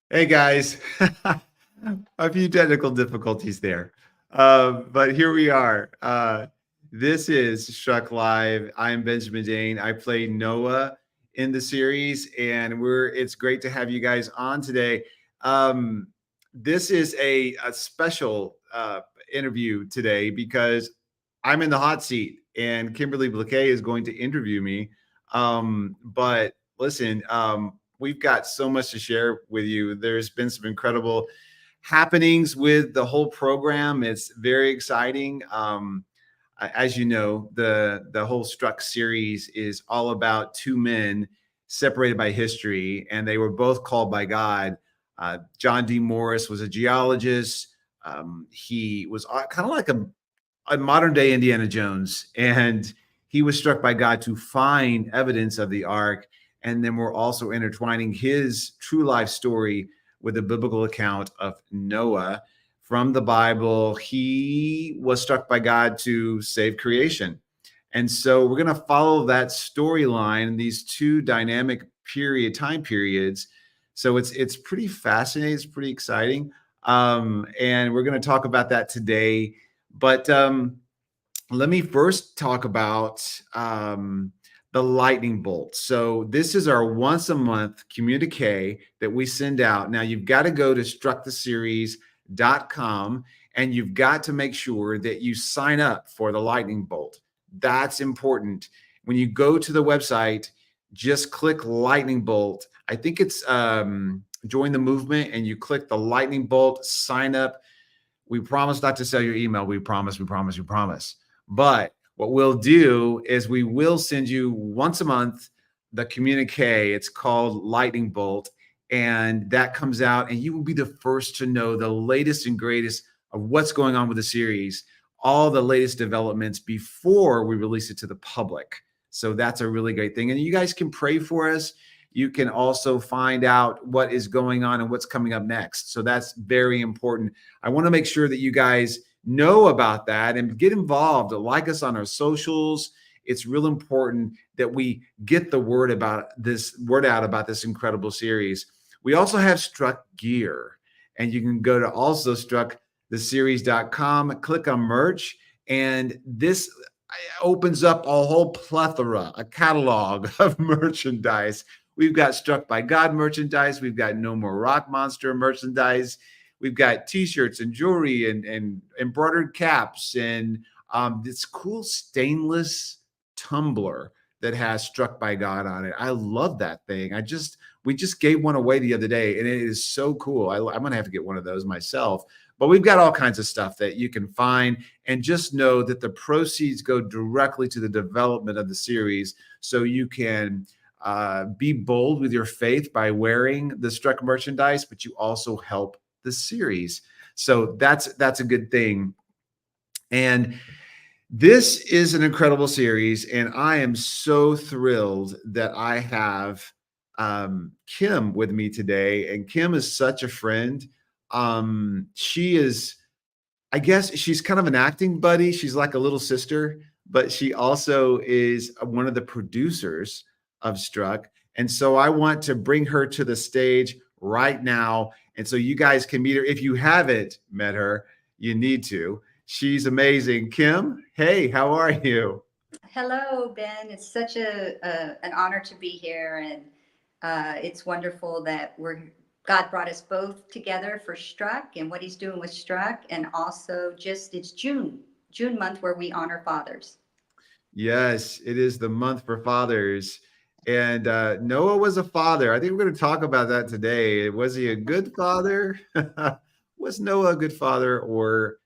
Hey guys, a few technical difficulties there, but here we are. This is Struck Live. I'm Benjamin Dane. I play Noah in the series, and it's great to have you guys on today. Um, this is a special interview today because I'm in the hot seat, and Kimberly Bliquez is going to interview me. But listen, we've got so much to share with you. There's been some incredible happenings with the whole program. It's very exciting. As you know, the whole Struck series is all about two men separated by history, and they were both called by God. John D. Morris was a geologist. He was kind of like a modern day Indiana Jones, and he was struck by God to find evidence of the ark. And then we're also intertwining his true life story with a biblical account of Noah from the Bible. He was struck by God to save creation. And so we're going to follow that storyline, these two dynamic time periods. So it's pretty fascinating. It's pretty exciting. And we're going to talk about that today. But let me first talk about the lightning bolt. So this is our once a month communique that we send out. Now you've got to go to strucktheseries.com and you've got to make sure that you sign up for the lightning bolt. That's important. When you go to the website, just click lightning bolt. I think it's join the movement, and you click the lightning bolt, sign up. We promise not to sell your email. We promise, we promise, we promise. But what we'll do is we will send you once a month the communique. It's called Lightning Bolt. And that comes out, and you will be the first to know the latest and greatest of what's going on with the series, all the latest developments before we release it to the public. So that's a really great thing. And you guys can pray for us. You can also find out what is going on and what's coming up next. So that's very important. I want to make sure that you guys know about that and get involved. Like us on our socials. It's real important that we get the word out about this incredible series. We also have Struck gear, and you can go to also strucktheseries.com, click on merch, and this opens up a whole plethora, a catalog of merchandise. We've got Struck by God merchandise. We've got No More Rock Monster merchandise. We've got T-shirts and jewelry and embroidered caps and this cool stainless tumbler that has Struck by God on it. I love that thing. We just gave one away the other day, and it is so cool. I'm gonna have to get one of those myself. But we've got all kinds of stuff that you can find, and just know that the proceeds go directly to the development of the series, so you can be bold with your faith by wearing the Struck merchandise, but you also help the series. So that's a good thing. And this is an incredible series, and I am so thrilled that I have Kim with me today. And Kim is such a friend. She is, I guess, she's kind of an acting buddy. She's like a little sister, but she also is one of the producers of Struck. And so I want to bring her to the stage right now. And so you guys can meet her. If you haven't met her, you need to. She's amazing. Kim, hey, how are you? Hello, Ben. It's such an honor to be here, and it's wonderful that God brought us both together for Struck and what He's doing with Struck, and also just it's June month where we honor fathers. Yes, it is the month for fathers. And Noah was a father. I think we're going to talk about that today. Was he a good father? Was Noah a good father, or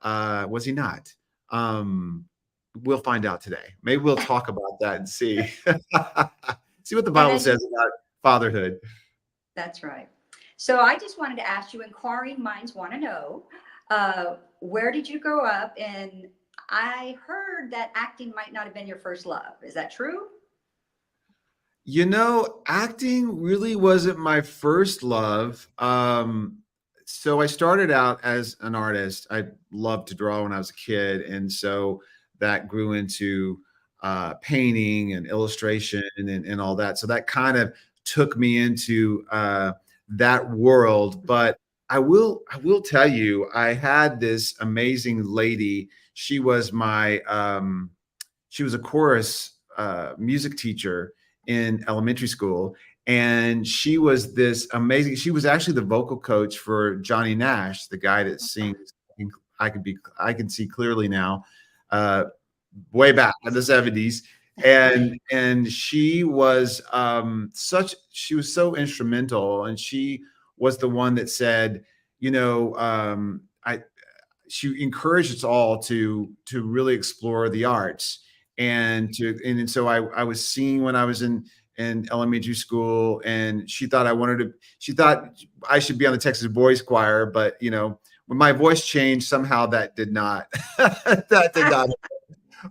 was he not? We'll find out today. Maybe we'll talk about that and see see what the And Bible then says about fatherhood. that's right. So I just wanted to ask you, inquiring minds want to know, where did you grow up? And I heard that acting might not have been your first love. Is that true? Acting really wasn't my first love. So I started out as an artist. I loved to draw when I was a kid, and so that grew into painting and illustration and all that. So that kind of took me into that world. But I will tell you, I had this amazing lady. She was my she was a chorus music teacher in elementary school, and she was this amazing. She was actually the vocal coach for Johnny Nash, the guy that sings. I can see clearly now. Uh, Way back in the 70s. And she was she was so instrumental, and she was the one that said, I she encouraged us all to really explore the arts, and so I was singing when I was in elementary school, and she thought I should be on the Texas Boys Choir, but when my voice changed, somehow that did not that did not.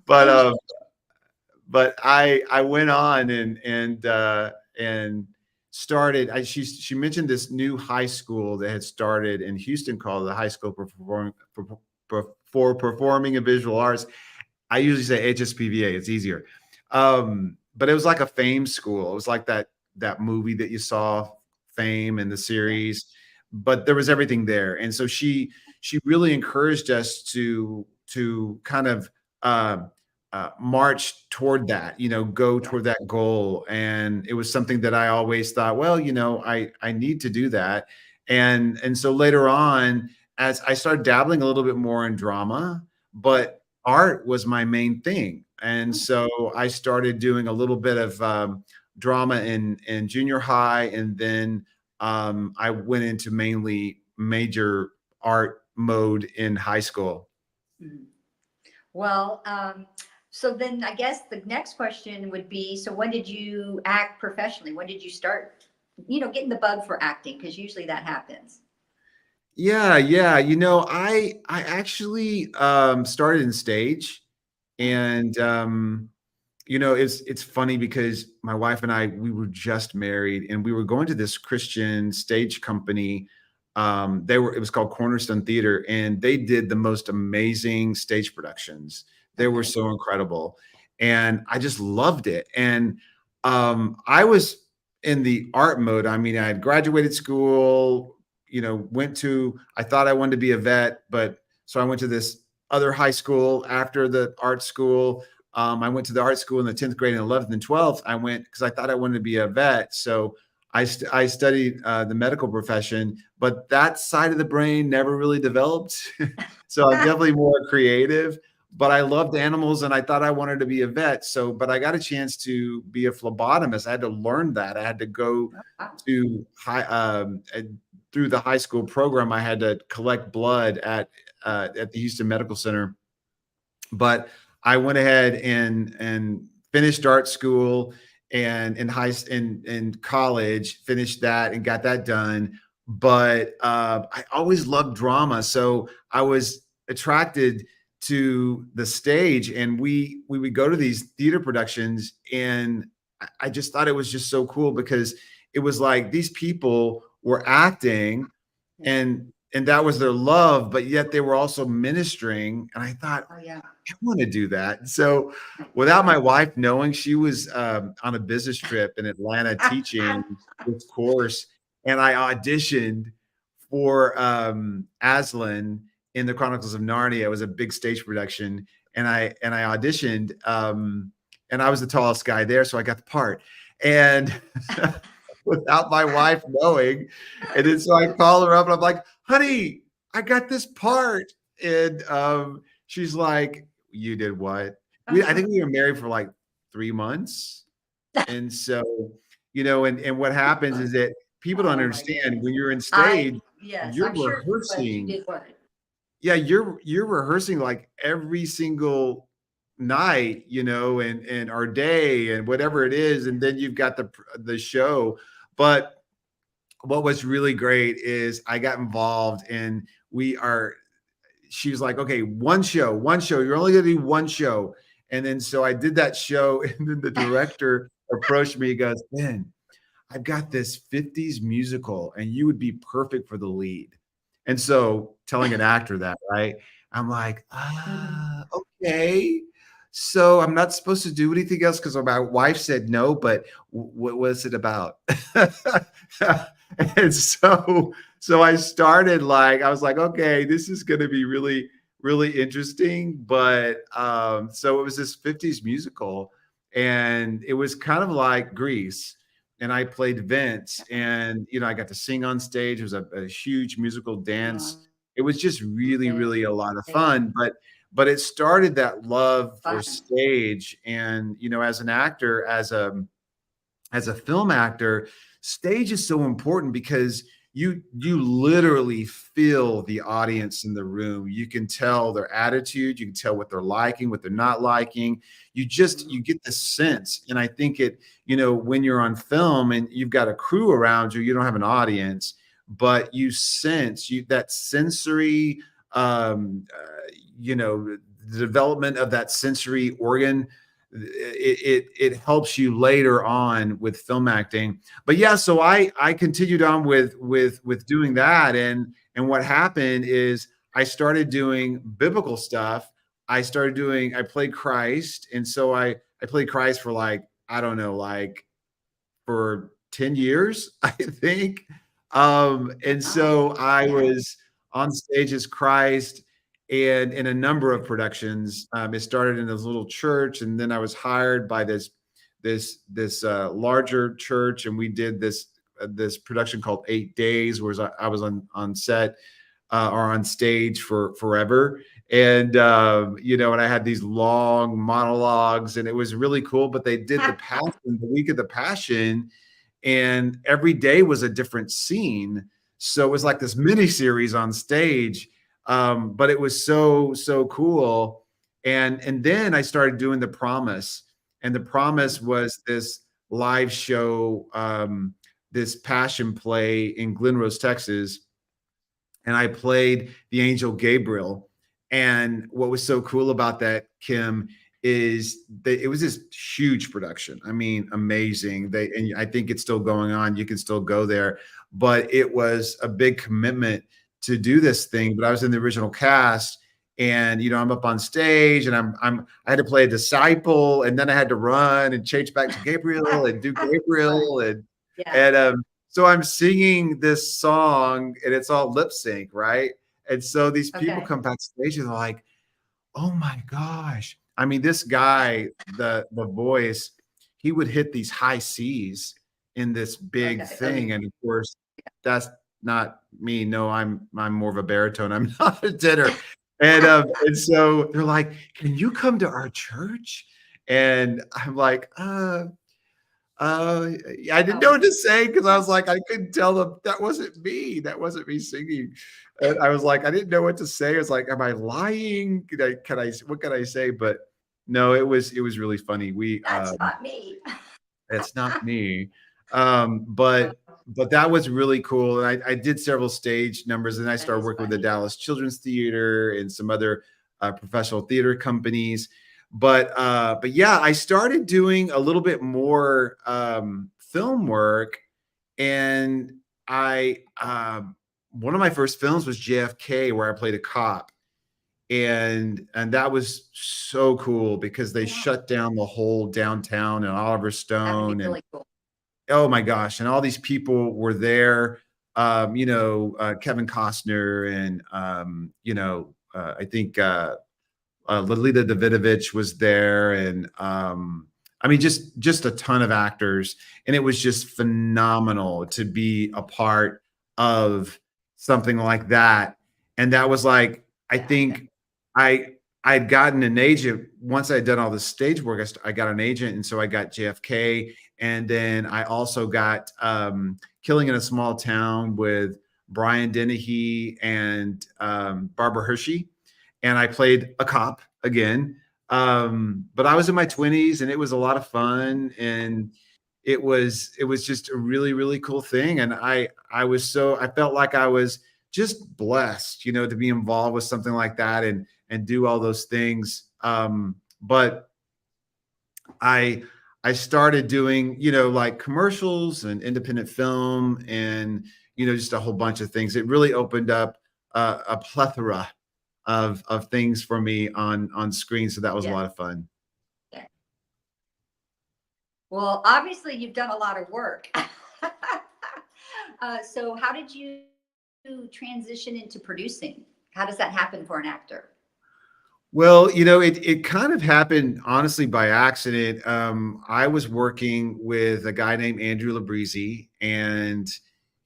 But I went on and started. She mentioned this new high school that had started in Houston called the High School for Performing and Visual Arts. I usually say HSPVA. It's easier. But it was like a Fame school. It was like that movie that you saw, Fame, and the series. But there was everything there, and so she really encouraged us to kind of uh, march toward that, go Yeah. toward that goal. And it was something that I always thought, well, I need to do that. And so later on, as I started dabbling a little bit more in drama, but art was my main thing. And so I started doing a little bit of drama in junior high, and then I went into mainly major art mode in high school. Mhm. Well, so then I guess the next question would be, so when did you act professionally? When did you start, getting the bug for acting? Because usually that happens. Yeah, yeah. I actually started in stage, and it's funny because my wife and I, we were just married, and we were going to this Christian stage company. It was called Cornerstone Theater, and they did the most amazing stage productions. They were Okay. so incredible, and I just loved it. And I was in the art mode. I mean, I had graduated school, I thought I wanted to be a vet, but so I went to this other high school after the art school. I went to the art school in the 10th grade and 11th and 12th. I went because I thought I wanted to be a vet. So I studied the medical profession, but that side of the brain never really developed. So I'm definitely more creative, but I loved animals and I thought I wanted to be a vet. So, but I got a chance to be a phlebotomist. I had to learn that. I had to go Wow. to through the high school program. I had to collect blood at the Houston Medical Center. But I went ahead and finished art school, and in college finished that and got that done. But I always loved drama, so I was attracted to the stage, and we would go to these theater productions, and I just thought it was just so cool because it was like these people were acting, Yeah. and that was their love, but yet they were also ministering. And I thought, Oh, yeah. I want to do that. So without my wife knowing, she was on a business trip in Atlanta teaching this course, and I auditioned for Aslan in the Chronicles of Narnia. It was a big stage production, and I auditioned, and I was the tallest guy there, so I got the part. And without my wife knowing, and then so I call her up, and I'm like, "Honey, I got this part," and she's like, "You did what?" I think we were married for like 3 months. And so, and what happens is that people don't Oh my understand goodness. when you're in I stage, yes, you're I'm sure it was. You rehearsing. did what? Yeah, you're rehearsing like every single night, and our day and whatever it is, and then you've got the show. But what was really great is I got involved, and she was like, okay, one show. You're only gonna do one show. And then so I did that show, and then the director approached me. He goes, Ben, I've got this 50s musical, and you would be perfect for the lead. And so telling an actor that, right? I'm like, Mhm. okay. So I'm not supposed to do anything else because my wife said no, but what was it about? And so I started like, I was like, okay, this is going to be really, really interesting. But so it was this 50s musical, and it was kind of like Grease. And I played Vince, and I got to sing on stage. It was a huge musical Sing dance. on It was just really, really a lot of stage. fun. But it started that love for Fun. stage. And as an actor, as a film actor, stage is so important because you literally feel the audience in the room. You can tell their attitude, you can tell what they're liking, what they're not liking. You get the sense. And I think when you're on film and you've got a crew around you, you don't have an audience, but you sense that sensory, the development of that sensory organ. It helps you later on with film acting. But yeah, so I continued on with doing that. And what happened is I started doing biblical stuff. I played Christ. And so I played Christ for like, I don't know, like for 10 years, I think. And Wow. so I Yeah. was on stage as Christ and in a number of productions. It started in this little church, and then I was hired by this larger church, and we did this production called 8 Days, where I was on set or on stage for forever. And and I had these long monologues, and it was really cool. But they did the week of the Passion, and every day was a different scene. So it was like this mini series on stage. But it was so cool. And then I started doing The Promise, and The Promise was this live show, this passion play in Glen Rose, Texas, and I played the angel Gabriel. And what was so cool about that, Kim, is that it was this huge production. I mean, amazing. And I think it's still going on. You can still go there, but it was a big commitment to do this thing. But I was in the original cast, and I'm up on stage, and I had to play a disciple, and then I had to run and change back to Gabriel and do Fun. Gabriel, Yeah. and so I'm singing this song, and it's all lip sync, right? And so these people Okay. come backstage and they're like, "Oh my gosh." I mean, this guy, the voice, he would hit these high C's in this big Okay. Oh, thing. And of course, that's not me. No, I'm more of a baritone. I'm not a tenor. And so they're like, "Can you come to our church?" And I'm like, I didn't know oh, what to say because I was like, I couldn't tell them that wasn't me. That wasn't me singing. And I was like, I didn't know what to say. I was like, am I lying? What can I say? But no, it was really funny. that's not me. It's not me. But that was really cool. And I did several stage numbers, and I That started is working with the funny. Dallas Children's Theater and some other professional theater companies. But yeah, I started doing a little bit more film work, and I one of my first films was JFK, where I played a cop, and that was so cool because they Oh, wow. shut down the whole downtown and Oliver That'd be Stone, and really cool. oh my gosh, and all these people were there. Kevin Costner, and I think Lolita Davidovich was there, and I mean, just a ton of actors, and it was just phenomenal to be a part of something like that. And that was like, I Yeah, I bet. think I I'd gotten an agent once I'd done all the stage work. I got an agent, and so I got JFK, and then I also got Killing in a Small Town with Brian Dennehy and Barbara Hershey, and I played a cop again. But I was in my 20s, and it was a lot of fun, and it was just a really, really cool thing. And I felt like I was just blessed, to be involved with something like that, and do all those things. But I I started doing, like commercials and independent film, and just a whole bunch of things. It really opened up a plethora of things for me on screen. So that was a Yeah. lot of fun. Yeah. Well, obviously you've done a lot of work. So how did you transition into producing? How does that happen for an actor? Well, it kind of happened honestly by accident. I was working with a guy named Andrew Labrizzi, and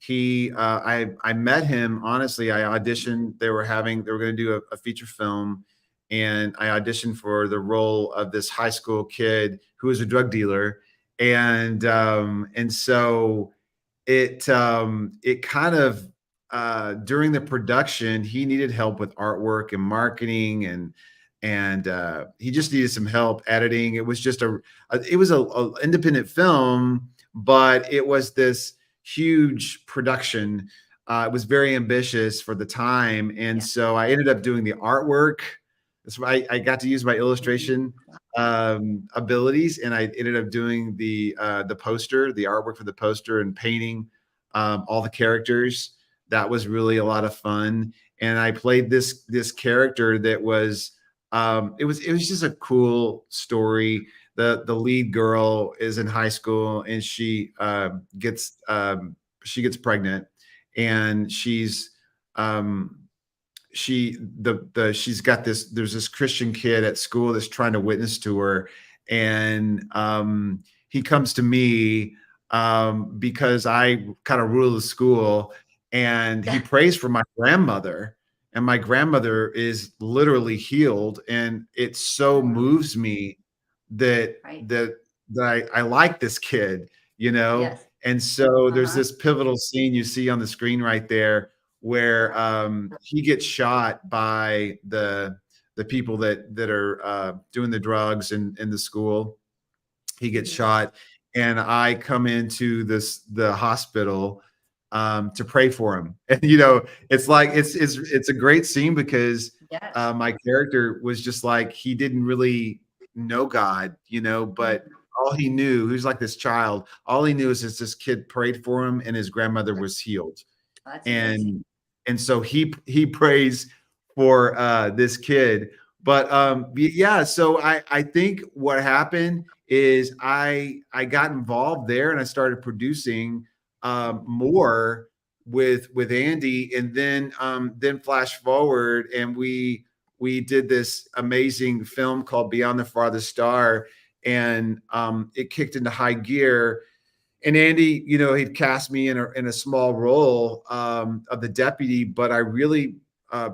I met him honestly. I auditioned. They were going to do a feature film, and I auditioned for the role of this high school kid who was a drug dealer, and so it kind of during the production, he needed help with artwork and marketing, and he just needed some help editing. It was just a independent film, but it was this huge production. It was very ambitious for the time, and Yeah. so I ended up doing the artwork. That's why I got to use my illustration abilities, and I ended up doing the poster, the artwork for the poster, and painting all the characters. That was really a lot of fun, and I played this character that was it was just a cool story. The lead girl is in high school, and she gets pregnant, and um, she's got this there's this Christian kid at school that's trying to witness to her, and he comes to me because I kind of rule the school, and he prays for my grandmother, and my grandmother is literally healed, and it so Oh, wow. moves me that Right. that I like this kid, you know. Yes. And so there's Uh-huh. this pivotal scene you see on the screen right there where he gets shot by the people that are doing the drugs in the school. He gets Mhm. shot, and I come into the hospital to pray for him. And it's like Oh, it's a great scene because yes. my character was just like he didn't really know God, but Mhm. all he knew, he was like this child. All he knew is this kid prayed for him, and his grandmother was healed. That's amazing. And so he prays for this kid. But yeah, so I think what happened is I got involved there, and I started producing more with Andy, and then flash forward, and we did this amazing film called Beyond the Farthest Star, and it kicked into high gear. And Andy, he'd cast me in a small role of the deputy, but I really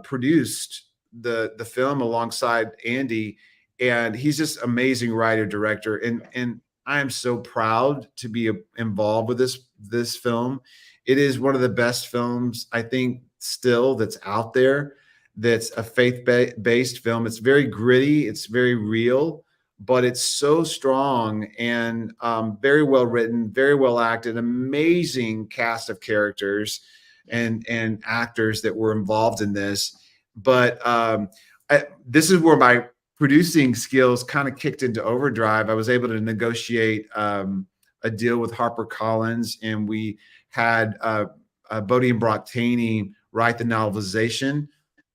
produced the film alongside Andy, and he's just amazing writer director, and Yes. and I am so proud to be involved with this film. It is one of the best films I think still that's out there. That's a faith based film. It's very gritty. It's very real, but it's so strong and very well written, very well acted, amazing cast of characters Yes. and actors that were involved in this. But this is where my producing skills kind of kicked into overdrive. I was able to negotiate a deal with HarperCollins, and we had Bodie and Brock Taney write the novelization.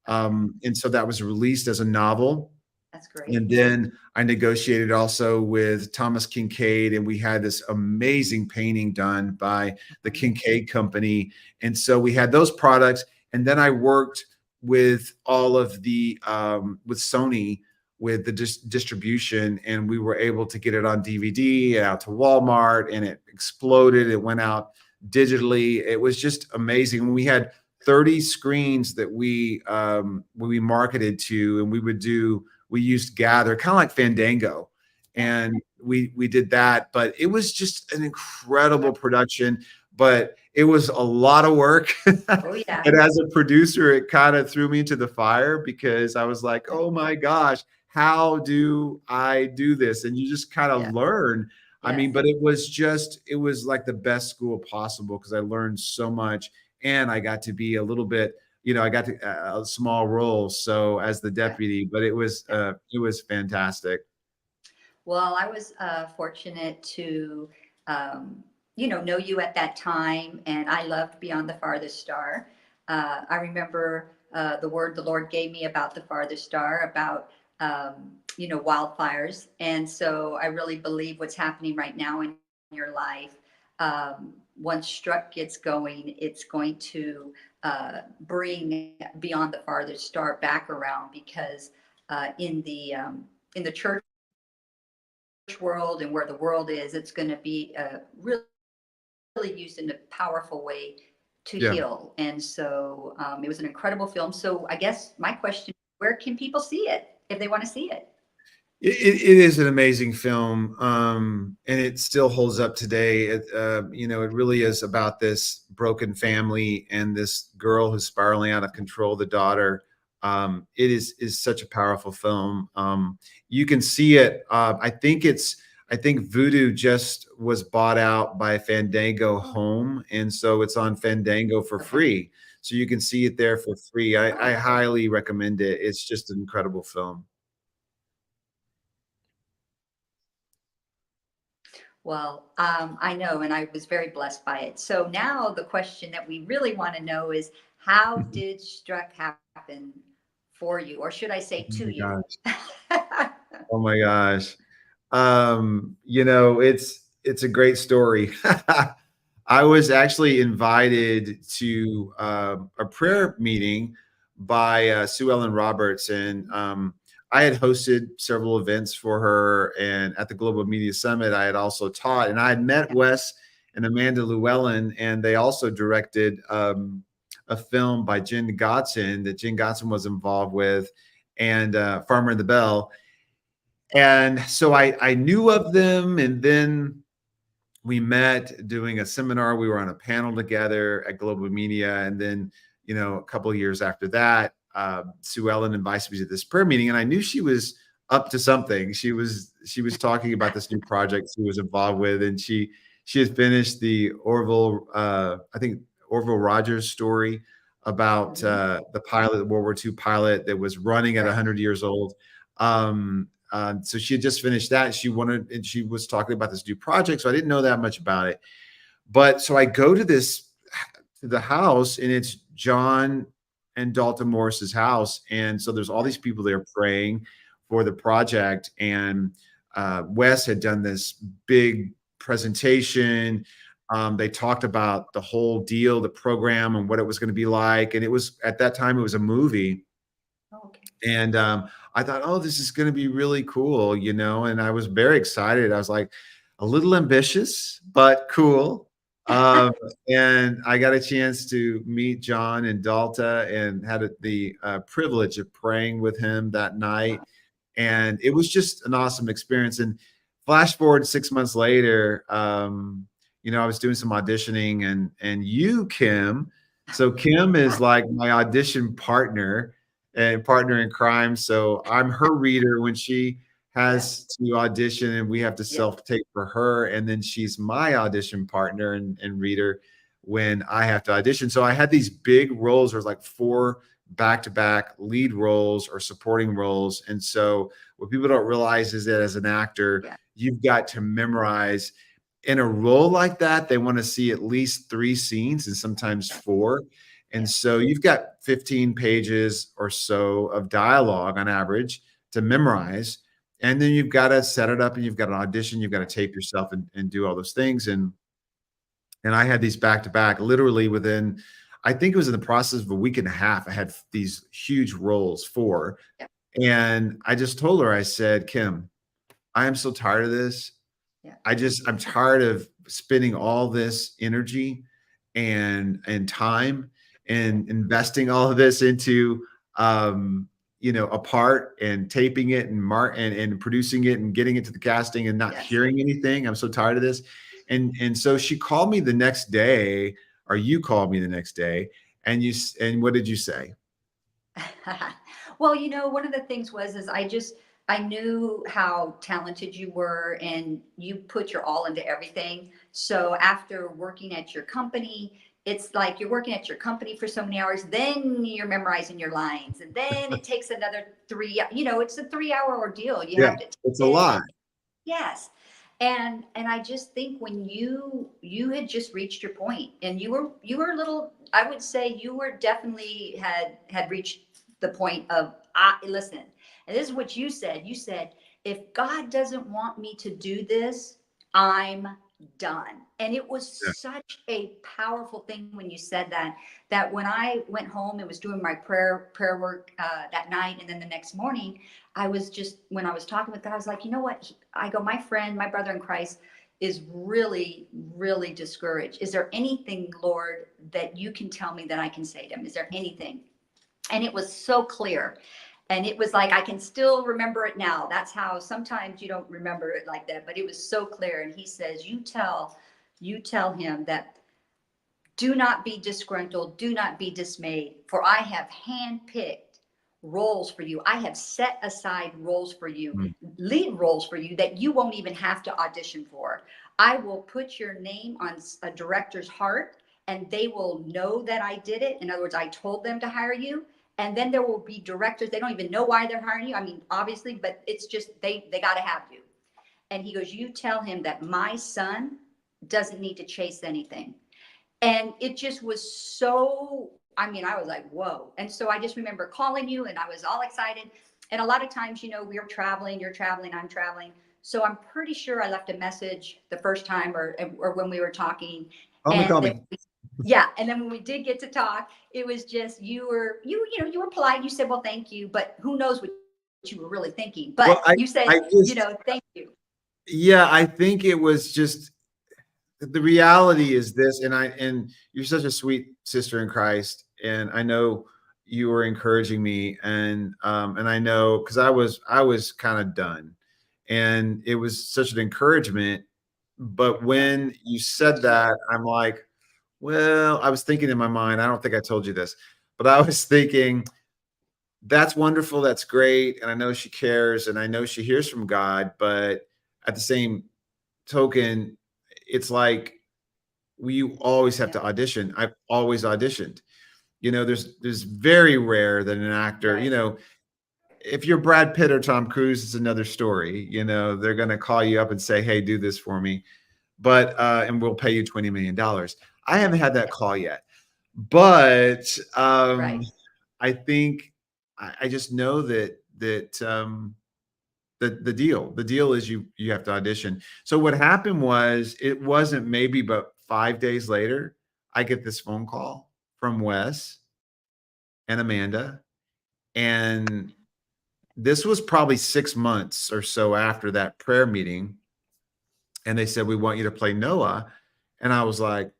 Okay. And so that was released as a novel, That's great. and then I negotiated also with Thomas Kincaid, and we had this amazing painting done by the Mhm. Kincaid Company. And so we had those products. And then I worked with all of with Sony with the distribution, and we were able to get it on DVD and out to Walmart, and it exploded. It went out digitally. It was just amazing. We had 30 screens that we marketed to, and we used Gather, kind of like Fandango, Yeah. and we did that. But it was just an incredible production, but it was a lot of work. Oh, yeah. And as a producer, it kind of threw me into the fire because I was like, Yeah. oh my gosh, how do I do this? And you just kind of Yeah. learn. I mean, Yes. but it was like the best school possible because I learned so much, and I got to be a little bit, I got to a small role, so as the Yeah. deputy, but Yeah. it was fantastic. Well, I was fortunate to, know you at that time, and I loved Beyond the Farthest Star. I remember the word the Lord gave me about the farthest star, about wildfires, and so I really believe what's happening right now in your life. once Struck gets going, it's going to bring Beyond the Farthest Star back around, because in the church world and where the world is, it's going to be really used in a powerful way to Yeah. heal. And so it was an incredible film. So I guess my question, where can people see it if they want to see it? It is an amazing film, and it still holds up today. It really is about this broken family and this girl who's spiraling out of control, the daughter. It is such a powerful film. You can see it. I think Voodoo just was bought out by Fandango Oh, Home, and so it's on Fandango for okay. free. So you can see it there for free. Oh, I cool. highly recommend it. It's just an incredible film. Well, I know, and I was very blessed by it. So now the question that we really want to know is, how did Struck happen for you, or should I say Oh to my you? gosh. Oh my gosh. It's a great story. I was actually invited to a prayer meeting by Sue Ellen Roberts, and I had hosted several events for her. And at the Global Media Summit, I had also taught, and I had met Yeah. Wes and Amanda Llewellyn, and they also directed a film by Jen Godson that Jen Godson was involved with, and Farmer in the Bell. And so I knew of them, and then we met doing a seminar. We were on a panel together at Global Media, and then a couple of years after that, Sue Ellen invited me to this prayer meeting, and I knew she was up to something. She was talking about this new project she was involved with, and she had finished the Orville, I think Orville Rogers story about Mhm. the pilot, the World War II pilot that was running at Right. 100 years old. So she had just finished that. And she was talking about this new project. So I didn't know that much about it. But so I go to the house, and it's John and Dalton Morris's house. And so there's all Yeah. these people there praying for the project. And Wes had done this big presentation. They talked about the whole deal, the program, and what it was going to be like. And it was, at that time, it was a movie. Oh, okay. And I thought, oh, this is going to be really cool, and I was very excited. I was like, a little ambitious, but cool. Um, and I got a chance to meet John and Dalta, and had the privilege of praying with him that night. Wow. And it was just an awesome experience. And flash forward 6 months later, I was doing some auditioning, and you, Kim. So Kim is like my audition partner and partner in crime. So I'm her reader when she Yeah. has to audition, and we have to Yeah. self tape for her. And then she's my audition partner and reader when I have to audition. So I had these big roles. There's like four back-to-back lead roles or supporting roles. And so what people don't realize is that as an actor, Yeah. you've got to memorize. In a role like that, they want to see at least 3 scenes and sometimes four. And Yeah. so you've got 15 pages or so of dialogue on average to memorize. And then you've got to set it up, and you've got an audition, you've got to Right. tape yourself and do all those things. And I had these back to back, literally within, I think it was in the process of a week and a half. I had these huge roles, four. Yeah. And I just told her, I said, Kim, I am so tired of this. Yeah. I'm tired of spending all this energy and time Yeah. and investing all of this into a part, and taping it and producing it and getting it to the casting and not Yes. hearing anything. I'm so tired of this. And so she called me the next day, or you called me the next day, and what did you say? Well, one of the things was is I knew how talented you were, and you put your all into everything. So after working at your company, it's like you're working at your company for so many hours, then you're memorizing your lines, and then it takes another three. It's a 3 hour ordeal. You Yeah, have to take it's a it, lot. and yes. And I just think when you had just reached your point, and you were a little, I would say you were definitely had reached the point of, listen, and this is what you said. You said, if God doesn't want me to do this, I'm done. And it was Yeah. such a powerful thing when you said that, that when I went home and was doing my prayer work that night, and then the next morning, I was just, when I was talking with God, I was like, you know what? I go, my friend, my brother in Christ is really, really discouraged. Is there anything, Lord, that you can tell me that I can say to him? Is there anything? And it was so clear. And it was like, I can still remember it now. That's how sometimes you don't remember it like that, but it was so clear. And he says, you tell him that, do not be disgruntled, do not be dismayed, for I have handpicked roles for you. I have set aside roles for you, Mm. lead roles for you that you won't even have to audition for. I will put your name on a director's heart, and they will know that I did it. In other words, I told them to hire you. And then there will be directors, they don't even know why they're hiring you. I mean, obviously, but it's just they got to have you. And he goes, you tell him that my son doesn't need to chase anything. And it just was so, I mean, I was like, whoa. And so I just remember calling you, and I was all excited. And a lot of times, we are traveling, you're traveling, I'm traveling. So I'm pretty sure I left a message the first time, or when we were talking. Call me, And call then, me. yeah. And then when we did get to talk, it was just, you were polite. You said, well, thank you, but who knows what you were really thinking. Well, But you said, I just, thank you. yeah, I think it was just, the reality is this, and you're such a sweet sister in Christ, and I know you were encouraging me, and I know, because I was kind of done, and it was such an encouragement. But Yeah. when you said that, I'm like, well, I was thinking in my mind, I don't think I told you this, but I was thinking, that's wonderful, that's great, and I know she cares, and I know she hears from God, but at the same token, it's like, we always have Yeah. to audition. I've always auditioned. There's very rare that an actor, Right. if you're Brad Pitt or Tom Cruise, it's another story. They're going to call you up and say, "Hey, do this for me," but and we'll pay you $20 million. I Yeah. haven't had that call yet, but Right. I think I just know that the deal is you have to audition. So what happened was, it wasn't maybe but 5 days later, I get this phone call from Wes and Amanda, and this was probably 6 months or so after that prayer meeting, and they said, we want you to play Noah. And I was like,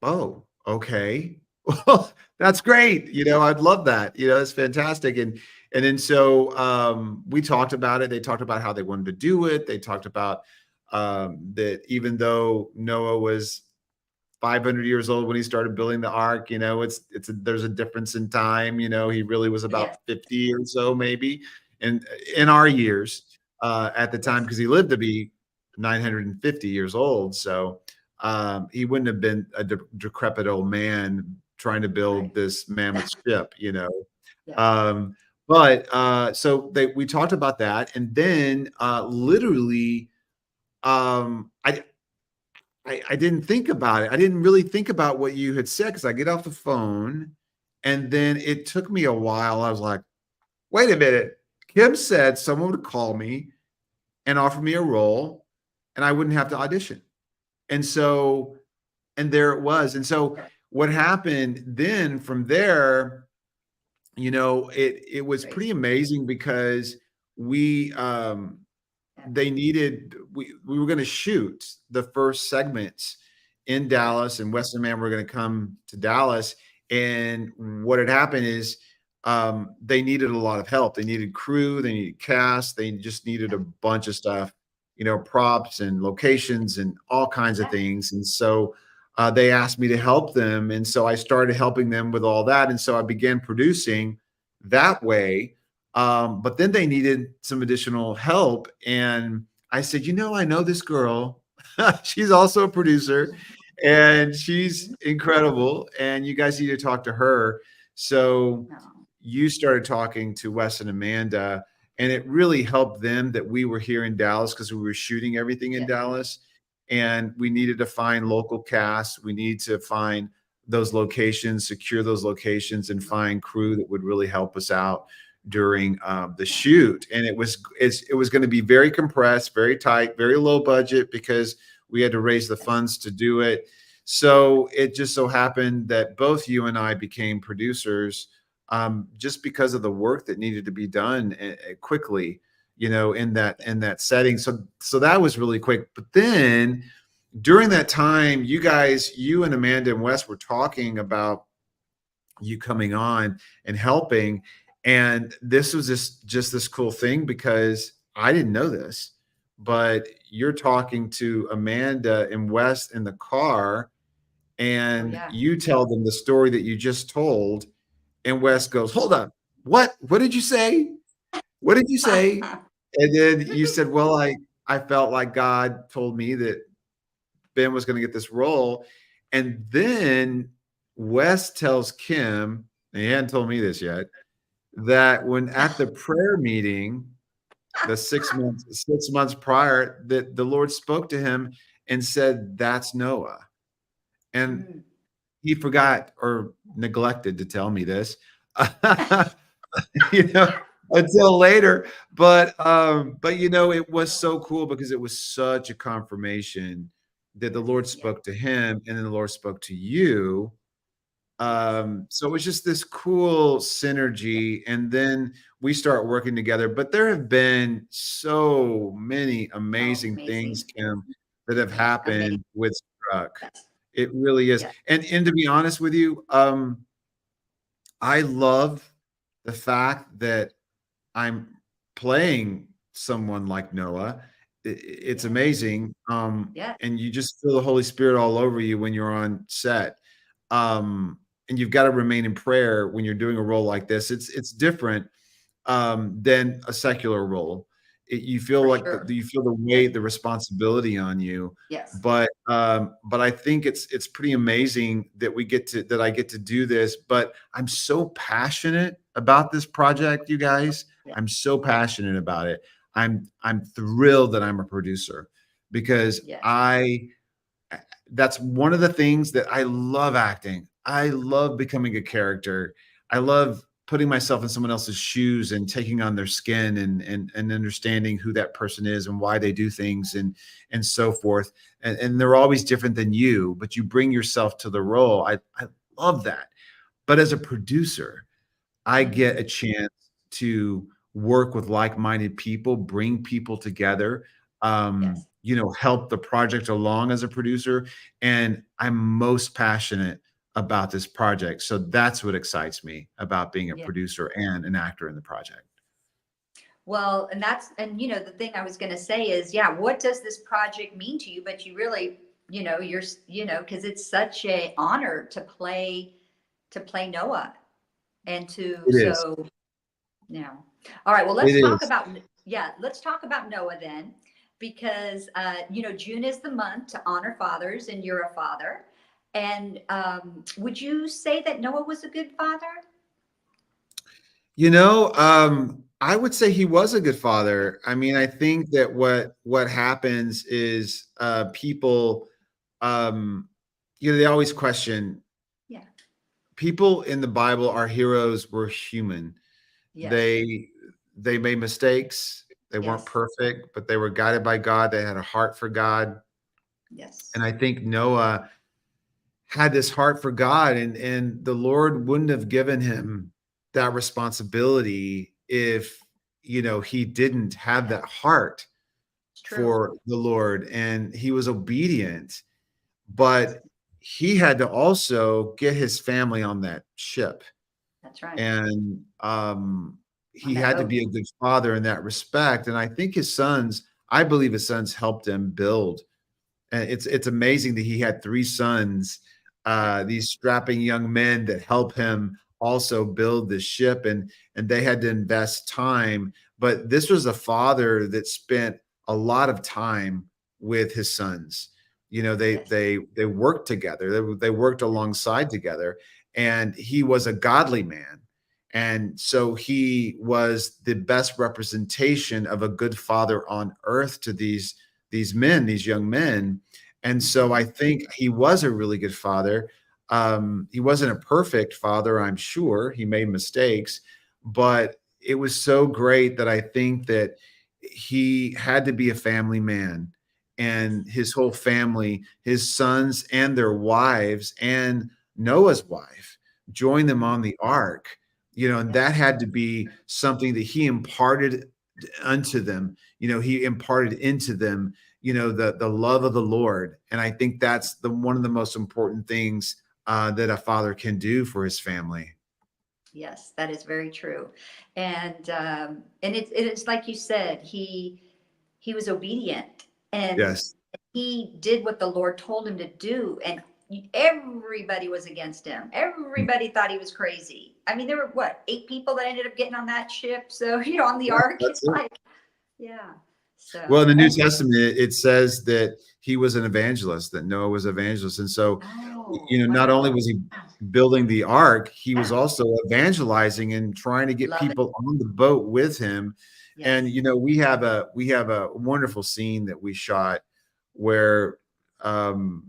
oh, okay. Well, that's great. I'd love that. It's fantastic. And then so we talked about it. They talked about how they wanted to do it. They talked about that even though Noah was 500 years old when he started building the ark, there's a difference in time. He really was Yes. about 50 or so, maybe, in our years at the time, Yes. because he lived to be 950 years old. So he wouldn't have been a decrepit old man trying to Right. build this mammoth ship. Yeah. Um, but so we talked about that, and then literally, I didn't think about it. I didn't really think about what you had said, because I get off the phone, and then it took me a while. I was like, wait a minute. Kim said someone would call me and offer me a role, and I wouldn't have to audition. And so, and there it was. And so what happened then from there, it was Great. pretty amazing, because we Yeah. they needed we were going to shoot the first segments in Right. Dallas, and Wes and Man were going to come to Dallas. And what had happened is, they needed a lot of help. They needed crew, they needed cast, they just needed a bunch of stuff, props and locations and all kinds of Yeah. things. And so they asked me to help them, and so I started helping them with all that. And so I began producing that way. But then they needed some additional help. And I said, I know this girl. She's also a producer, and she's incredible. And you guys need to talk to her. So No. you started talking to Wes and Amanda, and it really helped them that we were here in Dallas, because we were shooting everything in Yeah. Dallas, and we needed to find local casts. We need to find those locations, secure those locations, and find crew that would really help us out during the Yeah. shoot. And it was going to be very compressed, very tight, very low budget, because We had to raise the funds to do it. So it just so happened that both you and I became producers, just because of the work that needed to be done quickly, in that setting. So that was really quick. But then during that time, you and Amanda and Wes were talking about you coming on and helping. And this was just this cool thing because I didn't know this, but you're talking to Amanda and Wes in the car, Oh, and yeah. you tell them the story that you just told. And Wes Yes. goes, "Hold up. What did you say? What did you say?" And then you said, "Well, I felt like God told me that Ben was going to get this role." And then Wes tells Kim, and he hadn't told me this yet, that when at the prayer meeting, the 6 months prior, that the Lord spoke to him and said, "That's Noah." And Mm. he forgot or neglected to tell me this, you know, until later. But it was so cool because it was such a confirmation that the Lord Yeah. spoke to him and then the Lord spoke to you. Yes. So it was just this cool Yeah. synergy, and then we start working together. But there have been so many Oh, amazing things, amazing. Kim, that have Yes. Amazing. happened with Struck. Yes. It really is. Yeah. And to be honest with you, I love the fact that I'm playing someone like Noah. It's Yeah. amazing, Yeah. and you just feel the Holy Spirit all over you when you're on set. And you've gotta remain in prayer when you're doing a role like this. It's different, than a secular role. You feel For like sure. you feel the Yes. weight, the responsibility on you. Yes. But I think it's pretty amazing that I get to do this. But I'm so passionate about this project, you guys. Yeah. I'm so passionate about it. I'm thrilled that I'm a producer because Yes. that's one of the things that I love acting. I love becoming a character. I love putting myself in someone else's shoes and taking on their skin and understanding who that person is and why they do things and so forth. And they're always different than you, but you bring yourself to the role. I love that. But as a producer, I get Mhm. a chance to work with like-minded people, bring people together, Yes. help the project along as a producer, and I'm most passionate about this project. So that's what excites me about being a Yeah. producer and an actor in the project. Well, the thing I was going to say is, yeah, what does this project mean to you? But you really, because it's such a honor to play Noah and to It is. so yeah. All right. Well, It is. let's talk about Noah then, because June is the month to honor fathers, and you're a father. And would you say that Noah was a good father? I would say he was a good Yeah. father. I mean, I think that what happens is people they always question Yeah. people in the Bible. Our heroes were human. Yes. They made mistakes. They weren't Yes. perfect, but they were guided by God. They had a heart for God. Yes. And I think Noah had this heart for God, and the Lord wouldn't have given him that responsibility if he didn't have Yeah. that heart It's true. for the Lord, and he was obedient. Yes. But he had to also get his family on that ship. That's right. And On he that had to boat. be a good father in that respect. And I believe his sons helped him build. And it's amazing that he had three sons, Yeah. these strapping young men that help him also build the ship, and they had to invest time. But this was a father that spent a lot of time with his sons. They Yes. they worked together. They worked alongside together, and he was a godly man. And so he was the best representation of a good father on earth to these young men. And so I Mhm. think he was a really good father. He wasn't a perfect father, I'm sure. He made mistakes, but it was so great that I think that he had to be a family man. and his whole family, his sons and their wives, and Noah's wife, joined them on the ark. And Yes. that had to be something that he imparted unto them. He imparted into them, the love of the Lord. And I think that's the one of the most important things that a father can do for his family. Yes, that is very true. And it's like you said, he was obedient, and Yes. he did what the Lord told him to do, and everybody was against him. Everybody thought he was crazy. I mean, there were what, 8 people that ended up getting on that ship. So, on the Yeah, ark, that's it's it. like, yeah. Well, in So, the New and Testament, it says that he was an evangelist, that Noah was an evangelist. And so, oh, not only wow. was he building the ark, he was Yeah. also evangelizing and trying to get Love it. people on the boat with him. And Yes. we have a wonderful scene that we shot where um,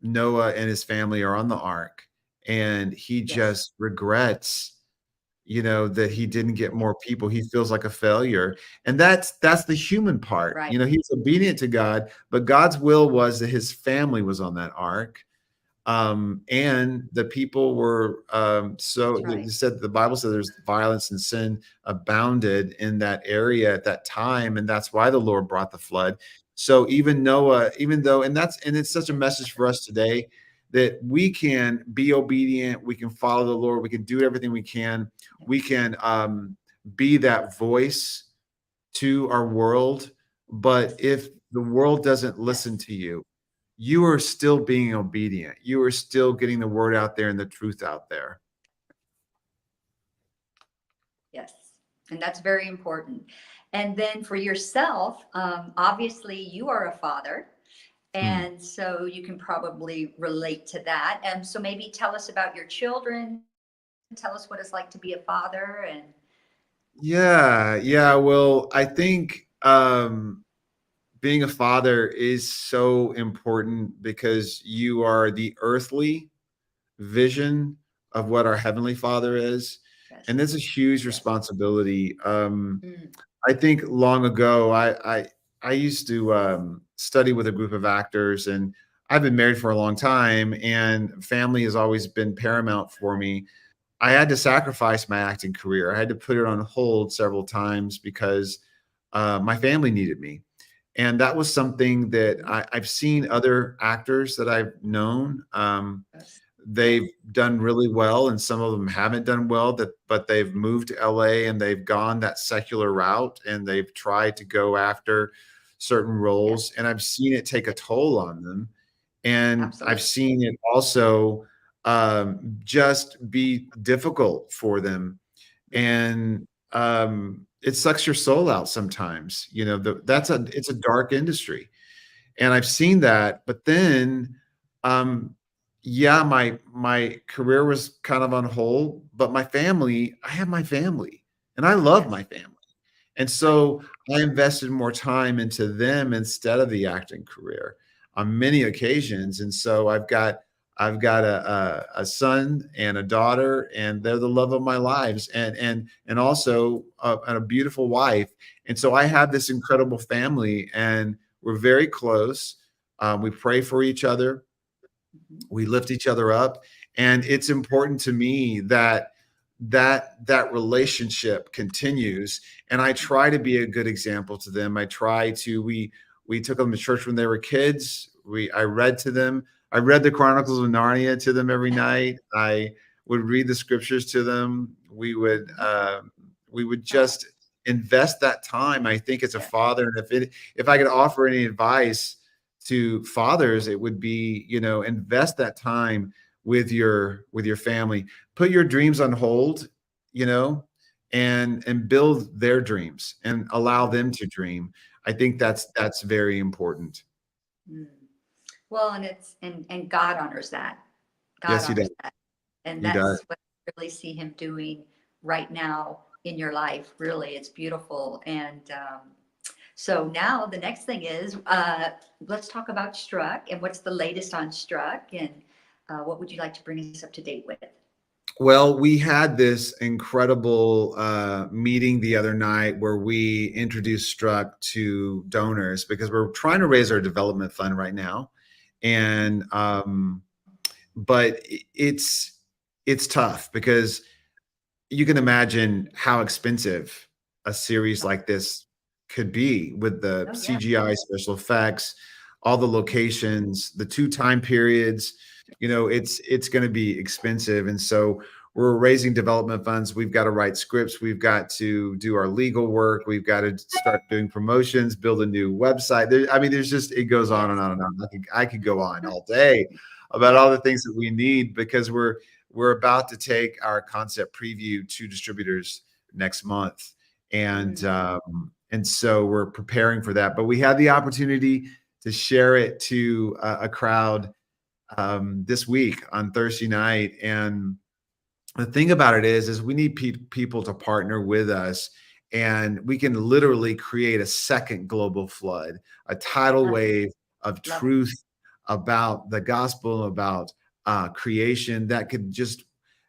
Noah and his family are on the ark, and he Yes. just regrets, that he didn't get Yeah. more people. He feels like a failure. And that's the human part. Right. He's obedient to God, but God's will was that his family was on that ark. And the people were That's so right. the Bible said there's violence and sin abounded in that area at that time, and that's why the Lord brought the flood. So even Noah, even though, and it's such a message for us today that we can be obedient, we can follow the Lord, we can do everything we can be that voice to our world. But Yes. if the world doesn't listen Yes. to you, you are still being obedient. You are still getting the word out there and the truth out there. Yes, and that's very important. And then for yourself, obviously you are a father, Hmm. and so you can probably relate to that. And so maybe tell us about your children. Tell us what it's like to be a father. And Yeah, yeah. Well, I think being a father is so important because you are the earthly vision of what our heavenly Father is, yes, and it's a huge yes, responsibility. mm, I think long ago, I used to study with a group of actors, and I've been married for a long time, and family has always been paramount for me. I had to sacrifice my acting career. I had to put it on hold several times because my family needed me, and that was something that mhm, I've seen other actors that I've known. yes, They've done really well, and some of them haven't done well, but they've moved to LA and they've gone that secular route and they've tried to go after certain yes, roles, and I've seen it take a toll on them. And I've absolutely, seen it also just be difficult for them. And it sucks your soul out sometimes. yes, It's a dark industry, and I've seen that. But then, um, yeah, my career was kind of on hold, but I have my family, and I love yes, my family. And right, so I invested more time into them instead of the acting career on many occasions. And so I've got a son and a daughter, and they're the love of my lives, and also a beautiful wife. And so I have this incredible family, and we're very close. We pray for each other, mhm, we lift each other up, and it's important to me that that relationship continues. And I mhm, try to be a good example to them. I try to We took them to church when they were kids. We I read to them. I read the Chronicles of Narnia to them every night. I would read the scriptures to them. mhm, We would oh, just invest that time. I think as a yes, father, and if I could offer any advice to fathers, it would be, invest that time with your family. Put your dreams on hold, you know, and build their dreams and allow yes, them to dream. I think yes, that's very important. mm. Well, and and God honors that. God Yes, he honors does. that. And He does. that's what I really see him doing right now in your life. Really, it's beautiful. And so now the next thing is, let's talk about Struck and what's the latest on Struck, and what would you like to bring us up to date with? Well, we had this incredible meeting the other night where we introduced Struck to donors because we're trying to raise our development fund right now, and but it's tough because you can imagine how expensive a series like this could be with the Oh, yeah. CGI special effects, all the locations, the two time periods. You know, it's going to be expensive, and so we're raising development funds. We've got to write scripts. We've got to do our legal work. We've got to start doing promotions, build a new website. I mean, there's just it goes on and Yes. on and on. I could go on all day about all the things that we need because we're about to take our concept preview to distributors next month, Mm, and so we're preparing for that. But we had the opportunity to share it to a crowd this week on Thursday night, and the thing about it is we need people to partner with us, and we can literally create a second global flood, a tidal love it. wave of Love it. truth about the gospel, about creation that could just,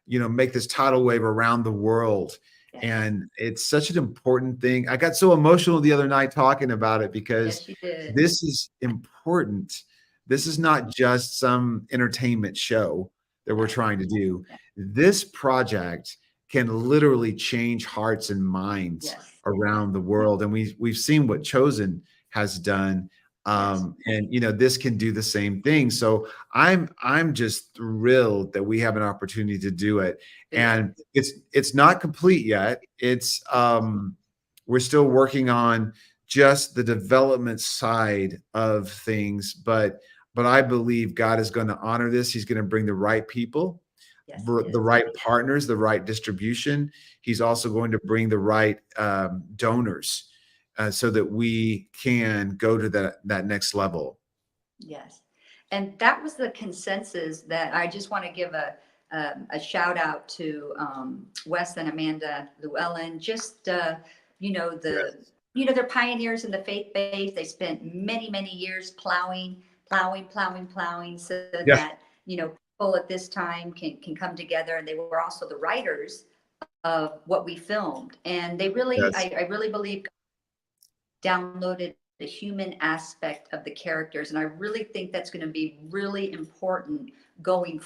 make this tidal wave around the world. Yes. And it's such an important thing. I got so emotional the other night talking about it because Yes, you did. this is important. This is not just some entertainment show that we're Right. trying to do. Yeah. This project can literally change hearts and minds Yes. Yes. around the world, and we've seen what Chosen has done, Yes. and this can do the same thing. So I'm just thrilled that we have an opportunity to do it, Do it. and it's not complete yet. It's we're still working on just the development side of things, but I believe God is going to honor this. He's going to bring the right people, Yes, he the is. right partners, the right distribution. He's also going to bring the right donors, so that we can go to that next level. Yes. And that was the consensus that I just want to give a shout out to Wes and Amanda Llewellyn. Just the Yes. they're pioneers in the faith base. They spent many years plowing, so Yeah. that people at this time can come together. And they were also the writers of what we filmed, and they really Yes. I really believe downloaded the human aspect of the characters. And I really think that's going to be really important going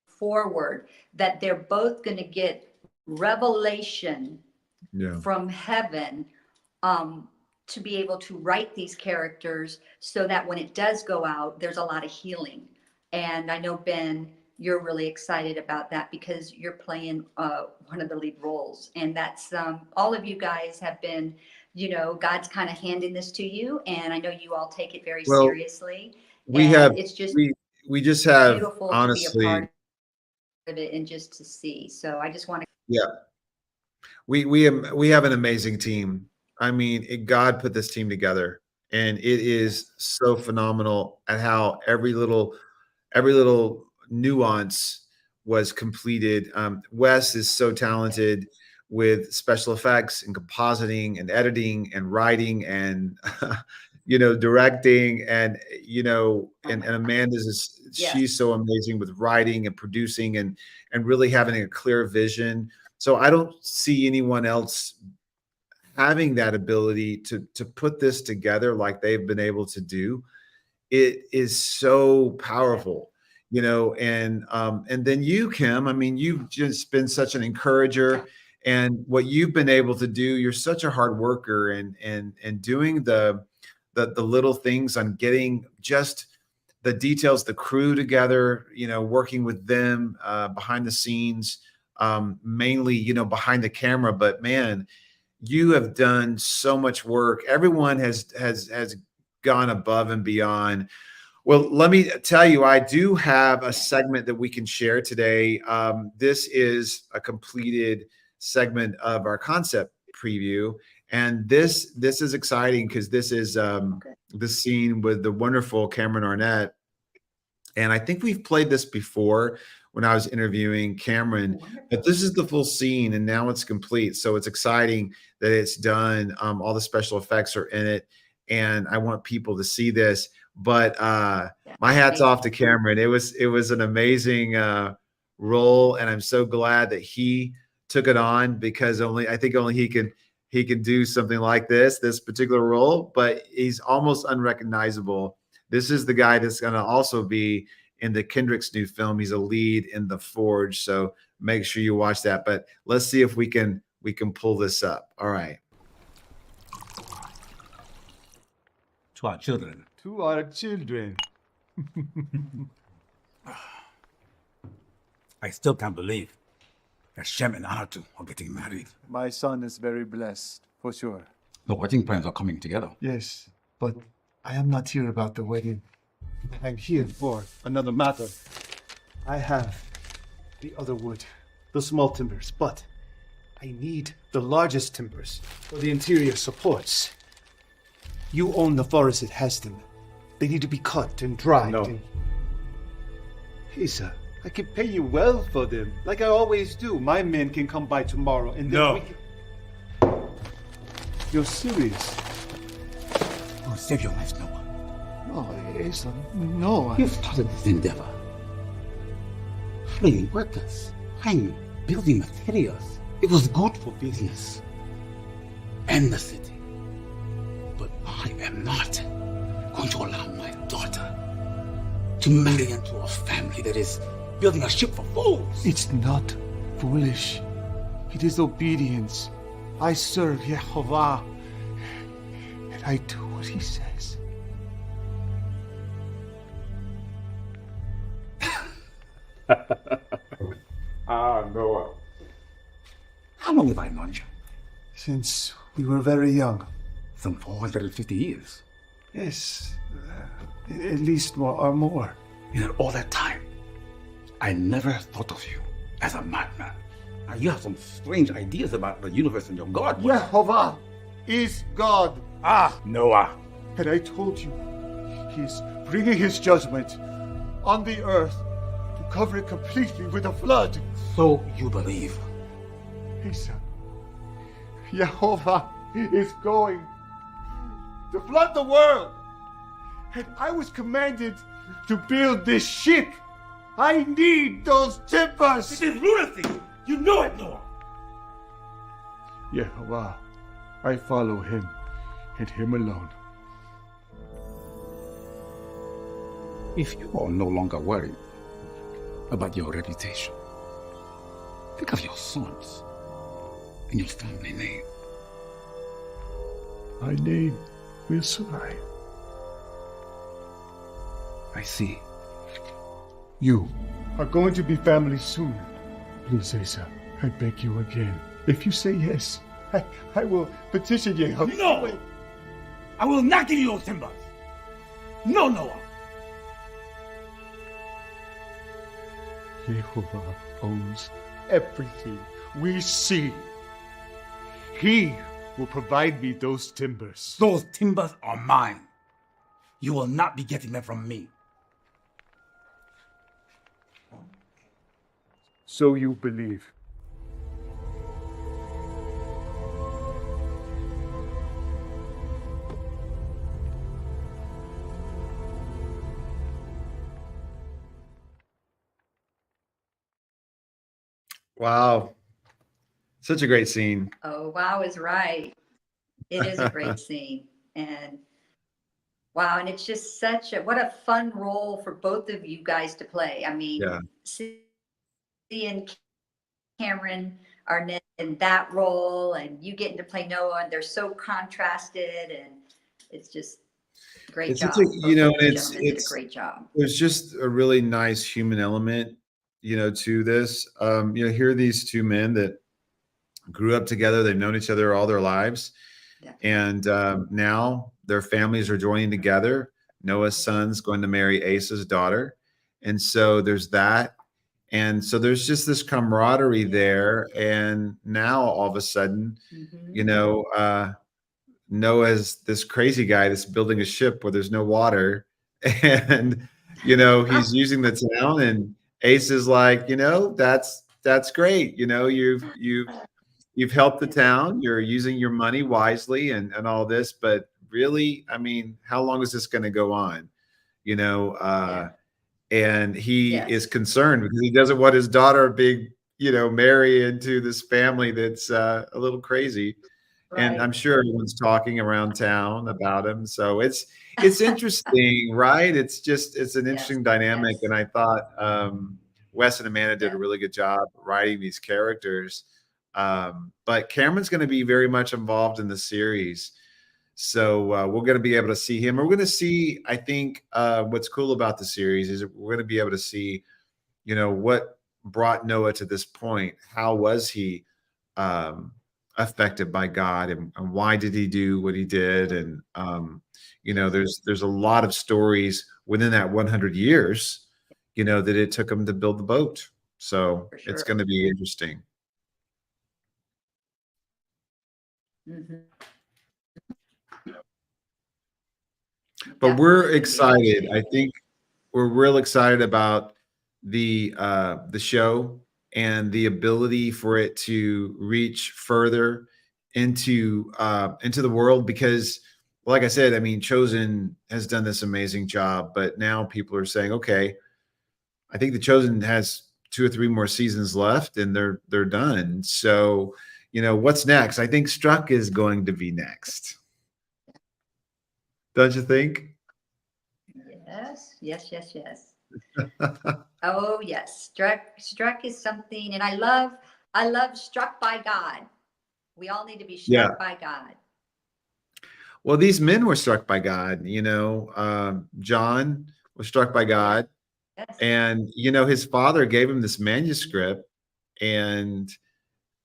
forward, that they're both going to get revelation Yeah. from heaven, um, to be able to write these characters so that when it does go out, there's a lot of healing. And I know, Ben, you're really excited about that because you're playing one of the lead roles. And that's all of you guys have been, God's kind of handing this to you. And I know you all take it very Well, seriously. we have And it's just we just have beautiful to be a honestly, part of it and just to see. So I just want to, yeah, we have an amazing team. I mean, God put this team together, and it is yes, so phenomenal at how every little nuance was completed. Wes is so yes. talented with special effects and compositing and editing and writing and directing, and Oh and, my and God. Amanda's is Yes, she's so amazing with writing and producing and really having a clear vision. So I don't see anyone else having that ability to put this together like they've been able to do. It is so exactly. powerful, and then you, Kim, I mean, you've just been such an Yeah. encourager, and what you've been able to do, you're such a hard worker, and doing the little things on getting just the details, the crew together, working with them behind the scenes, mainly, behind the camera. But man, you have done so much work. Everyone has gone above and beyond. Well, let me tell you, I do have a Yes. segment that we can share today. This is a completed segment of our concept preview, and this is exciting because this is Okay. the scene with the wonderful Cameron Arnett, and I think we've played this before when I was interviewing Cameron, but Wonderful. this is the full scene and now it's complete. So it's exciting that it's done. All the special effects are in it, and I want people to see this. But Yeah. my hat's Amazing. off to Cameron. It was an amazing role, and I'm so glad that he took it on, because I think only he can do something like this particular role, but he's almost unrecognizable. This is the guy that's going to also be in the Kendrick's new film. He's a lead in The Forge, so make sure you watch that. But let's see if we can pull this up. All right. To our children. To our children. I still can't believe that Shem and Anatu are getting married. My son is very blessed, for sure. The wedding plans are coming together. Yes, but I am not here about the wedding. I'm here for another matter. I have the other wood, the small timbers, but I need the largest timbers for the interior supports. You own the forest that has them. They need to be cut and dried. No. Hey, sir, I can pay you well for them, like I always do. My men can come by tomorrow and then we can... You're serious? We'll save your life, Noah. No, Asa, no. You started this endeavor. Hiring workers, hiring building materials. It was good for business and the city. But I am not going to allow my daughter to marry into a family that is building a ship for fools. It's not foolish. It is obedience. I serve Yehovah, and I do what he says. Noah. How long have I known you? Since we were very young. Some 450 years. Yes, at least more or more. In all that time, I never thought of you as a madman. Now, you have some strange ideas about the universe and your God. Yehovah is God. Noah. And I told you, he's bringing his judgment on the earth to cover it completely with a flood. So you believe. Asa, Yehovah is going to flood the world. And I was commanded to build this ship. I need those timbers. This is lunacy. You know it, Noah. Yehovah, I follow him and him alone. If you are no longer worried about your reputation, think of your sons and your family name. My name will survive. I see. You are going to be family soon. Please, Asa, I beg you again. If you say yes, I will petition Yehovah. No! I will not give you those timbers. No, Noah. Yehovah owns everything we see. He will provide me those timbers. Those timbers are mine. You will not be getting them from me. So you believe. Wow. Such a great scene. Oh, wow is right. It is a great scene. And wow, and it's just what a fun role for both of you guys to play. I mean, Yeah. seeing Cameron Arnett in that role and you getting to play Noah, and they're so contrasted, and it's just a great It's job. such a, you know, Both of you it's gentlemen did a great job. there's just a really nice human element, to this. Here are these two men that grew up together. They've known each other all their lives. Yeah. And now their families are joining together. Noah's son's going to marry Asa's daughter. And so there's that. And so there's just this camaraderie there. And now all of a sudden, Mhm. Noah's this crazy guy that's building a ship where there's no water. And, he's using the town, and Ace is like, that's great. You've helped the town. You're using your money wisely and all this, but really, I mean, how long is this going to go on? Yeah. and he Yes. is concerned because he doesn't want his daughter being, marry into this family that's a little crazy. And I'm Right. sure everyone's talking around town about him. So it's interesting, right? It's an Yes. interesting dynamic. Yes. And I thought Wes and Amanda did Yes. a really good job writing these characters. But Cameron's going to be very much involved in the series. So we're going to be able to see him. We're going to see, I think, what's cool about the series is we're going to be able to see, what brought Noah to this point. How was he um, affected by God, and why did he do what he did? And there's a lot of stories within that 100 years, that it took him to build the boat. So For it's sure. going to be interesting. Mhm. But we're Definitely excited. interesting. I think we're real excited about the show and the ability for it to reach further into the world because, like I said, I mean, Chosen has done this amazing job, but now people are saying, okay, I think the Chosen has 2 or 3 more seasons left, and they're done. So, what's next? I think Struck is going to be next. Don't you think? Yes. Yes. Yes. Yes. Oh yes. Struck is something, and I love Struck by God. We all need to be Yeah. struck by God. Well, these men were struck by God. John was struck by Yes. God, Yes. and his father gave him this manuscript, and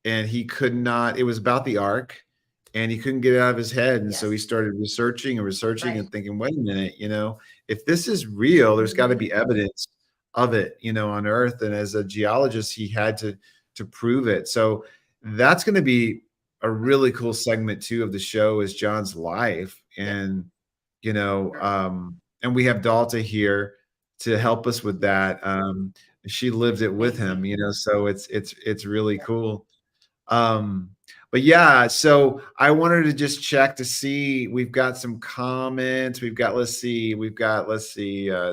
he could not. It was about the ark, and he couldn't get it out of his head, and so he Yes. started researching and researching Right. and thinking, wait a minute, if this is real, there's got to Mhm. be evidence of it, on Earth. And as a geologist, he had to prove it. So that's going to be a really cool segment too of the show is John's life. Yeah. And Sure. and we have Dalta here to help us with Yes. that. She lived it with him, Amazing. so it's really Yeah. cool. Um, but yeah, so I wanted to just check to see. We've got some comments. Let's see.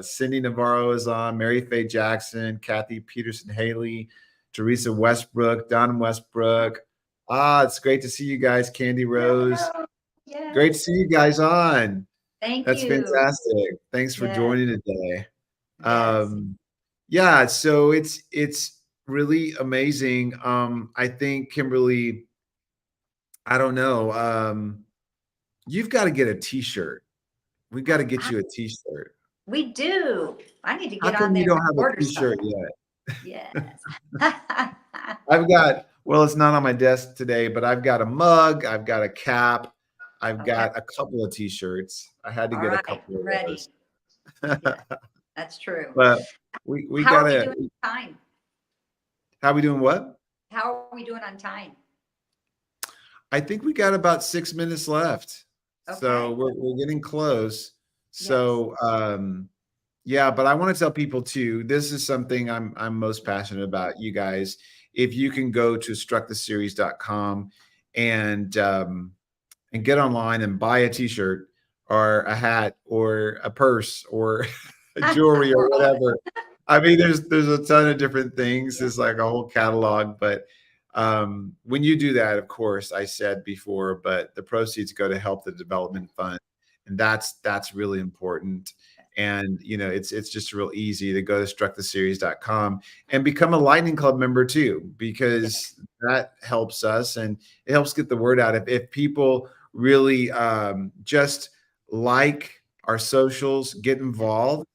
Cindy Navarro is on, Mary Faye Jackson, Kathy Peterson Haley, Teresa Westbrook, Don Westbrook. It's great to see you guys, Candy Rose. Hello. Great to Yes. see you guys on. Thank That's you. fantastic. Thanks for Yes. joining today. Yes. Yeah, so it's really amazing. I think Kimberly, I don't know. You've got to get a t-shirt. We've got to get I, you a t-shirt. we do. I need to How get on come you there don't and have a order some. t-shirt yet? Yes. Well, it's not on my desk today, but I've got a mug, I've got a cap, I've Okay. got a couple of t-shirts. I had to All get a right. couple I'm of ready. those. Yeah, that's true. But we How are we gotta. doing on time? How we doing? What? How are we doing on time? I think we got about 6 minutes left. So Okay. we're getting close. Yes. So yeah, but I want to tell people too, this is something I'm most passionate about, you guys. If you can go to strucktheseries.com and get online and buy a t-shirt or a hat or a purse or a jewelry or Or all of it. whatever. I mean, there's a ton of different things. Yeah. There's like a whole catalog, but when you do that, of course, I said before, but the proceeds go to help the development fund, and that's really important. And it's just real easy to go to strucktheseries.com and become a Lightning Club member too, because that helps us and it helps get the word out. If people really just like our socials, get involved,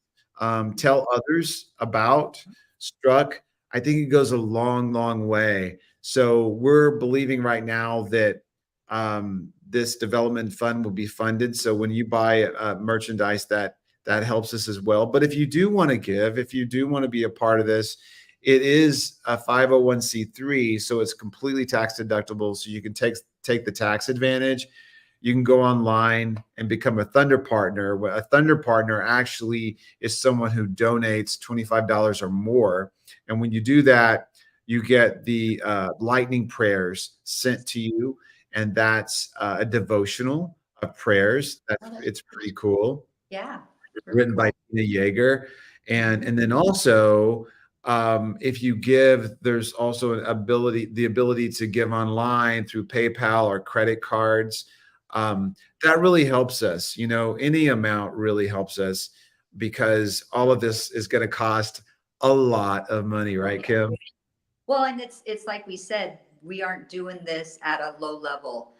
tell others about Struck, I think it goes a long, long way. So we're believing right now that this development fund will be funded. So when you buy merchandise, that helps us as well. But if you do want to give, if you do want to be a part of this, it is a 501c3, so it's completely tax deductible. So you can take the tax advantage. You can go online and become a Thunder Partner. A Thunder Partner actually is someone who donates $25 or more. And when you do that, you get the lightning prayers sent to you. And that's a devotional of prayers. It's pretty cool. Yeah. Really Written cool. by Tina Yeager. And then also, if you give, there's also the ability to give online through PayPal or credit cards. That really helps us. You know, any amount really helps us because all of this is going to cost a lot of money, right, Kim? Well, and it's like we said, we aren't doing this at a low level.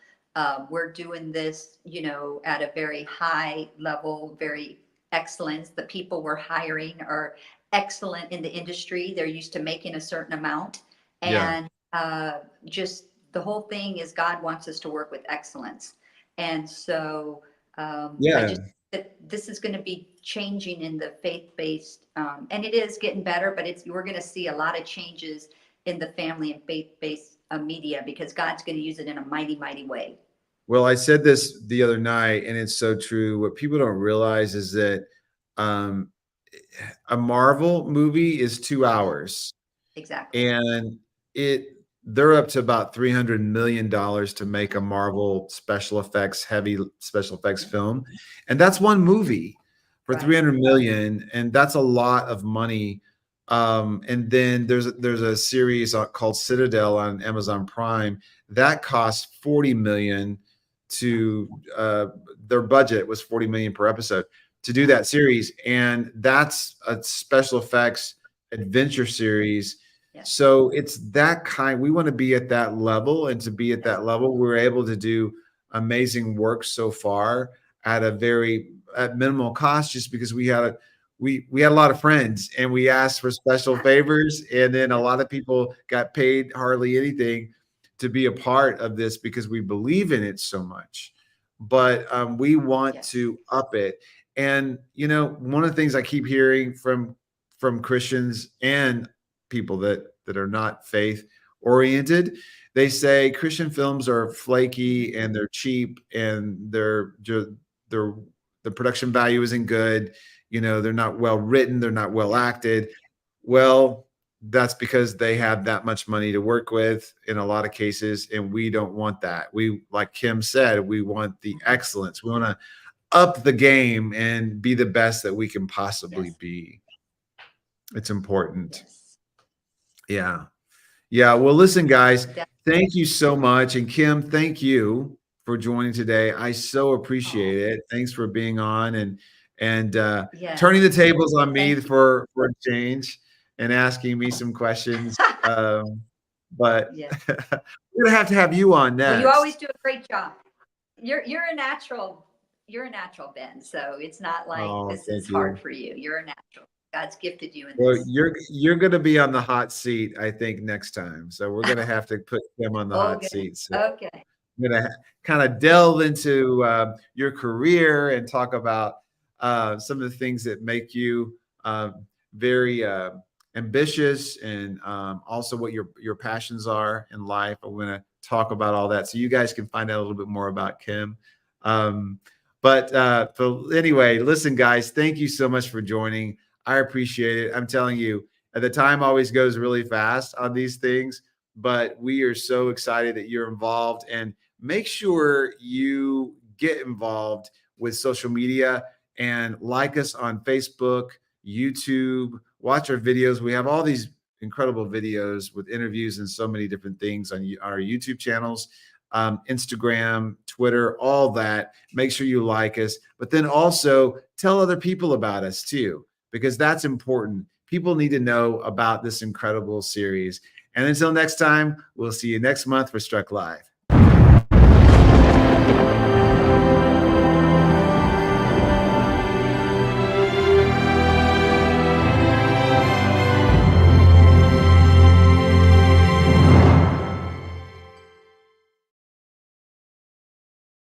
We're doing this, you know, at a very high level, very excellence. The people we're hiring are excellent in the industry. They're used to making a certain amount. Yeah. And just the whole thing is God wants us to work with excellence. And so I Yeah. just, that this is going to be changing in the faith-based, and it is getting better, but we're going to see a lot of changes in the family and faith-based media because God's going to use it in a mighty, mighty way. Well, I said this the other night, and it's so true. What people don't realize is that um, a Marvel movie is 2 hours, Exactly. and they're up to about $300 million to make a Marvel heavy special effects film, and that's one movie for Right. 300 million, and that's a lot of money. And then there's a series called Citadel on Amazon Prime that costs 40 million to their budget was 40 million per episode to do that series, and that's a special effects adventure series. Yeah. So it's that kind. We want to be at that level, and to be at that level, we're able to do amazing work so far at minimal cost, just because we had a lot of friends and we asked for special favors, and then a lot of people got paid hardly anything to be a part of this because we believe in it so much. But we want to up it. And you know, one of the things I keep hearing from Christians and people that are not faith oriented, they say Christian films are flaky and they're cheap and the production value isn't good. You know, they're not well written, they're not well acted. Well, that's because they have that much money to work with in a lot of cases, and we don't want that. We, like Kim said, we want the excellence. We want to up the game and be the best that we can possibly be. It's important. Yeah. Yeah. Well, listen, guys, thank you so much. And Kim, thank you for joining today. I so appreciate it. Thanks for being on and turning the tables on me for a change and asking me some questions. But we're gonna have to have you on next. Well, you always do a great job. You're a natural. You're a natural, Ben. So it's not like this is hard for you. You're a natural. God's gifted you in this. Well, you're going to be on the hot seat, I think, next time. So we're going to have to put him on the hot seat. So okay. I'm going to kind of delve into your career and talk about some of the things that make you very ambitious, and also what your passions are in life. I'm going to talk about all that so you guys can find out a little bit more about Kim. But anyway, listen, guys, thank you so much for joining. I appreciate it. I'm telling you, the time always goes really fast on these things, but we are so excited that you're involved, and make sure you get involved with social media and like us on Facebook, YouTube, watch our videos. We have all these incredible videos with interviews and so many different things on our YouTube channels, Instagram, Twitter, all that. Make sure you like us, but then also tell other people about us too, because that's important. People need to know about this incredible series. And until next time, we'll see you next month for Struck Live.